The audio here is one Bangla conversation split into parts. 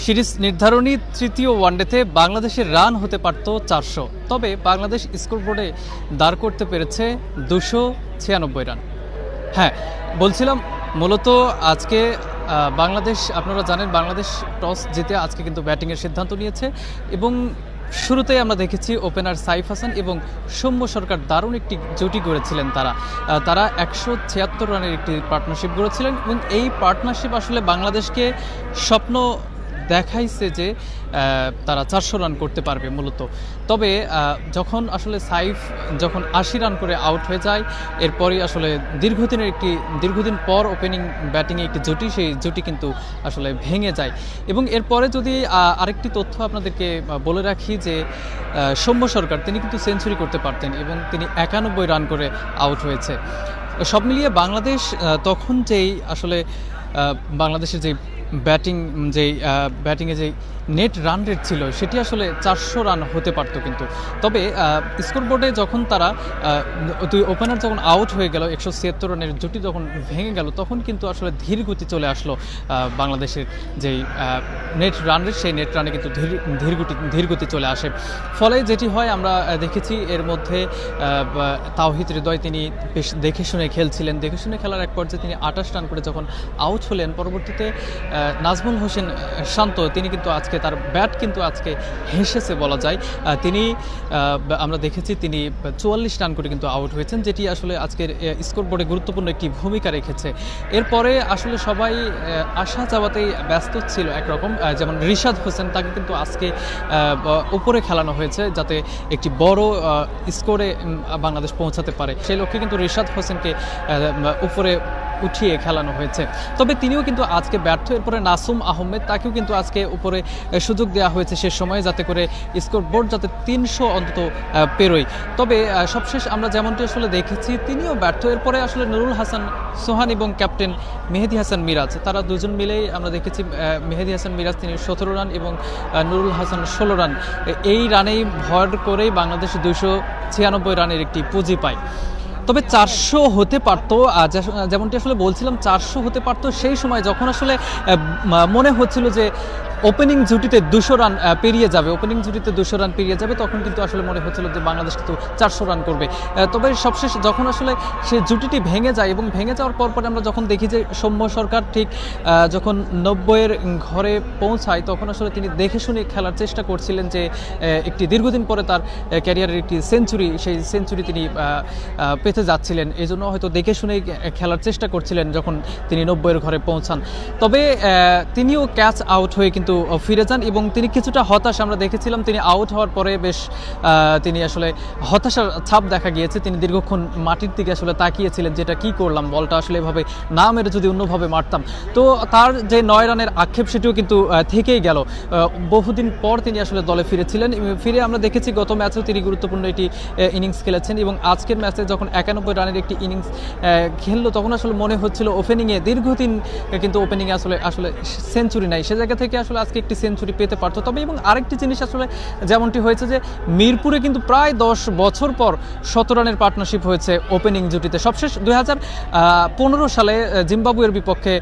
সিরিজ নির্ধারণী তৃতীয় ওয়ানডেতে বাংলাদেশের রান হতে পারত 400, তবে বাংলাদেশ স্কোরবোর্ডে দাঁড় করতে পেরেছে 296 রান। হ্যাঁ, বলছিলাম মূলত আজকে বাংলাদেশ, আপনারা জানেন বাংলাদেশ টস জিতে আজকে কিন্তু ব্যাটিংয়ের সিদ্ধান্ত নিয়েছে এবং শুরুতেই আমরা দেখেছি ওপেনার সাইফ হাসান এবং সৌম্য সরকার দারুণ একটি জুটি গড়েছিলেন। তারা 176 রানের একটি পার্টনারশিপ গড়েছিলেন এবং এই পার্টনারশিপ আসলে বাংলাদেশকে স্বপ্ন দেখাইছে যে তারা 400 রান করতে পারবে মূলত। তবে যখন আসলে সাইফ যখন 80 রান করে আউট হয়ে যায়, এরপরই আসলে দীর্ঘদিন পর ওপেনিং ব্যাটিংয়ে একটি জুটি, সেই জুটি কিন্তু আসলে ভেঙে যায়। এবং এরপরে যদি আরেকটি তথ্য আপনাদেরকে বলে রাখি যে সৌম্য সরকার তিনি কিন্তু সেঞ্চুরি করতে পারতেন এবং তিনি 91 রান করে আউট হয়েছে। সব মিলিয়ে বাংলাদেশ তখন যেই আসলে বাংলাদেশের যে ব্যাটিংয়ে যে নেট রান রেট ছিল সেটি আসলে 400 রান হতে পারতো কিন্তু। তবে স্কোরবোর্ডে যখন তারা দুই ওপেনার যখন আউট হয়ে গেল, 176 রানের জুটি যখন ভেঙে গেল, তখন কিন্তু আসলে ধীর গতি চলে আসলো বাংলাদেশের যেই নেট রান রেট, সেই নেট রানে কিন্তু ধীর গতি চলে আসে। ফলে যেটি হয় আমরা দেখেছি, এর মধ্যে তাওহিদ হৃদয় তিনি বেশ দেখে শুনে খেলছিলেন। দেখে শুনে খেলার এক পর্যায়ে তিনি 28 রান করে যখন আউট হলেন, পরবর্তীতে নাজমুল হোসেন শান্ত তিনি কিন্তু আজকে তার ব্যাট কিন্তু আজকে হেসেছে বলা যায়। আমরা দেখেছি তিনি 44 রান করে কিন্তু আউট হয়েছেন, যেটি আসলে আজকের স্কোরবোর্ডে গুরুত্বপূর্ণ একটি ভূমিকা রেখেছে। এরপরে আসলে সবাই আশা চাওয়াতেই ব্যস্ত ছিল একরকম, যেমন রিশাদ হোসেন, তাকে কিন্তু আজকে উপরে খেলানো হয়েছে যাতে একটি বড় স্কোরে বাংলাদেশ পৌঁছাতে পারে। সেই লক্ষ্যে কিন্তু রিশাদ হোসেনকে উপরে উঠিয়ে খেলানো হয়েছে। তবে তিনিও কিন্তু আজকে ব্যর্থ। এরপরে নাসুম আহমেদ, তাকেও কিন্তু আজকে উপরে সুযোগ দেওয়া হয়েছে শেষ সময়ে যাতে করে স্কোরবোর্ড যাতে 300 অন্তত পেরোয়। তবে সবশেষ আমরা যেমনটি আসলে দেখেছি, তিনিও ব্যর্থ। এরপরে আসলে নুরুল হাসান সোহান এবং ক্যাপ্টেন মেহেদী হাসান মিরাজ, তারা দুজন মিলেই আমরা দেখেছি মেহেদী হাসান মিরাজ তিনি 17 রান এবং নুরুল হাসান 16 রান। এই রানেই ভর করেই বাংলাদেশ 296 রানের একটি পুঁজি পায়। তবে 400 হতে পারত, যেমনটি আসলে বলছিলাম 400 হতে পারত সেই সময় যখন আসলে মনে হচ্ছিল যে ওপেনিং জুটিতে 200 রান পেরিয়ে যাবে, তখন কিন্তু আসলে মনে হচ্ছিল যে বাংলাদেশ কিন্তু 400 রান করবে। তবে সবশেষ যখন আসলে সে জুটিটি ভেঙে যায় এবং ভেঙে যাওয়ার পর আমরা যখন দেখি যে সৌম্য সরকার ঠিক যখন 90-এর ঘরে পৌঁছায়, তখন আসলে তিনি দেখে শুনে খেলার চেষ্টা করছিলেন যে একটি দীর্ঘদিন পরে তার ক্যারিয়ারের একটি সেঞ্চুরি, সেই সেঞ্চুরি তিনি পেতে যাচ্ছিলেন। এই জন্য হয়তো দেখে শুনে খেলার চেষ্টা করছিলেন যখন তিনি 90-এর ঘরে পৌঁছান। তবে তিনিও ক্যাচ আউট হয়ে কিন্তু ফিরে যান এবং তিনি কিছুটা হতাশ, আমরা দেখেছিলাম তিনি আউট হওয়ার পরে বেশ তিনি আসলে হতাশার ছাপ দেখা গিয়েছে। তিনি দীর্ঘক্ষণ মাটির দিকে আসলে তাকিয়েছিলেন, যেটা কি করলাম, বলটা আসলে এভাবে না মেরে যদি অন্যভাবে মারতাম। তো তার যে 9 রানের আক্ষেপ সেটিও কিন্তু থেকেই গেল। বহুদিন পর তিনি আসলে দলে ফিরেছিলেন। ফিরে আমরা দেখেছি গত ম্যাচেও তিনি গুরুত্বপূর্ণ একটি ইনিংস খেলেছেন এবং আজকের ম্যাচে যখন 91 রানের একটি ইনিংস খেললো, তখন আসলে মনে হচ্ছিল ওপেনিংয়ে দীর্ঘদিন কিন্তু ওপেনিংয়ে আসলে সেঞ্চুরি নাই, সে জায়গা থেকে আসলে আজকে একটি সেঞ্চুরি পেতে পারতো। তবে এবং আরেকটি জিনিস আসলে যেমনটি হয়েছে যে মিরপুরে কিন্তু প্রায় 10 বছর পর 17 রানের পার্টনারশিপ হয়েছে ওপেনিং জুটিতে। সবশেষ 2015 সালে জিম্বাবুয়ের বিপক্ষে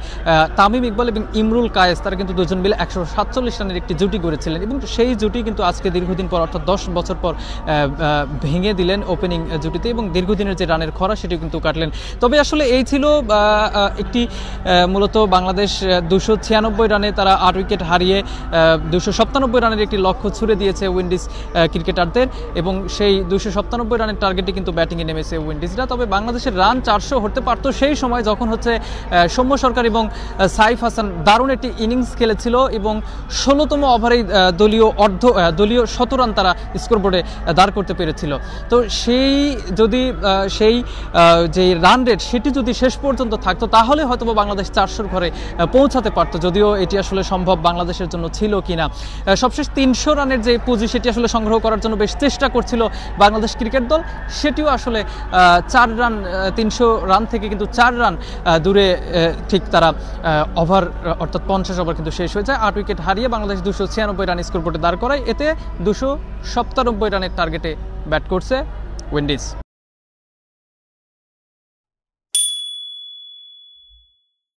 তামিম ইকবাল এবং ইমরুল কায়েস, তারা কিন্তু দুজন মিলে 147 রানের একটি জুটি গড়েছিলেন এবং সেই জুটি কিন্তু আজকে দীর্ঘদিন পর অর্থাৎ 10 বছর পর ভেঙে দিলেন ওপেনিং জুটিতে এবং দীর্ঘদিনের যে রানের খরা সেটিও কিন্তু কাটলেন। তবে আসলে এই ছিল একটি মূলত বাংলাদেশ 296 রানে তারা 8 উইকেট হারিয়ে 297 রানের একটি লক্ষ্য ছুড়ে দিয়েছে উইন্ডিজ ক্রিকেটারদের এবং সেই 297 রানের টার্গেটে কিন্তু ব্যাটিংয়ে নেমেছে উইন্ডিজরা। তবে বাংলাদেশের রান 400 হতে পারতো সেই সময় যখন সৌম্য সরকার এবং সাইফ হাসান দারুণ একটি ইনিংস খেলেছিল এবং 16তম ওভারেই দলীয় 100 রান তারা স্কোরবোর্ডে দাঁড় করতে পেরেছিল। তো সেই যে রান রেট সেটি যদি শেষ পর্যন্ত থাকতো, তাহলে হয়তো বাংলাদেশ 400 ঘরে পৌঁছাতে পারতো, যদিও এটি আসলে সম্ভব বাংলাদেশের জন্য ছিল কিনা। সবশেষ 300 রানের যে পুঁজি সেটি আসলে সংগ্রহ করার জন্য বেশ চেষ্টা করছিল বাংলাদেশ ক্রিকেট দল, সেটিও আসলে 300 রান থেকে কিন্তু 4 রান দূরে ঠিক তারা ওভার অর্থাৎ 50 ওভার কিন্তু শেষ হয়ে যায়। 8 উইকেট হারিয়ে বাংলাদেশ 296 রান স্কোরবোর্ডে দাঁড় করায়। এতে 297 রানের টার্গেটে ব্যাট করছে উইন্ডিজ।